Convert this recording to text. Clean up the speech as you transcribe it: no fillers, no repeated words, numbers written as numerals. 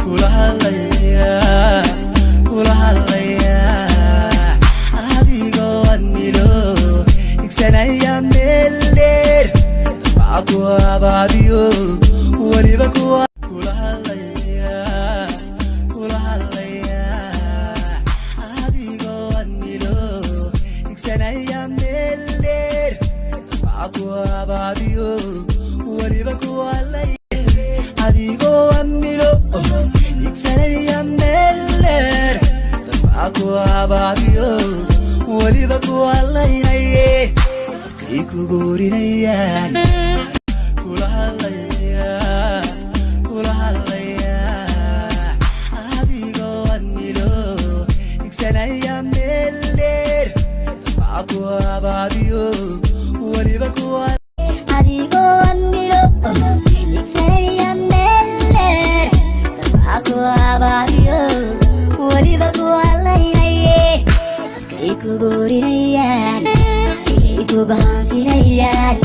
kula hadlaya kula hadlaya adigoo admilo igsanaya meel dheer aku abaadiyo waliba kuwa kula hadlaya kula hadlaya adigoo admilo igsanaya meel dheer aku abaadiyo waliba kuwa adigoo admilo igsanaya meel dheer aku abaadiyo waliba kuwa laynaye kay kuguurinayaan kula hadlaya kula hadlaya adigoo admilo igsanaya meel dheer aku abaadiyo waliba kuwa adigoo admilo igsanaya meel dheer aku abaadiyo waliba kuwa laynaye kay kuguurinayaan kay kugu hanfinayaan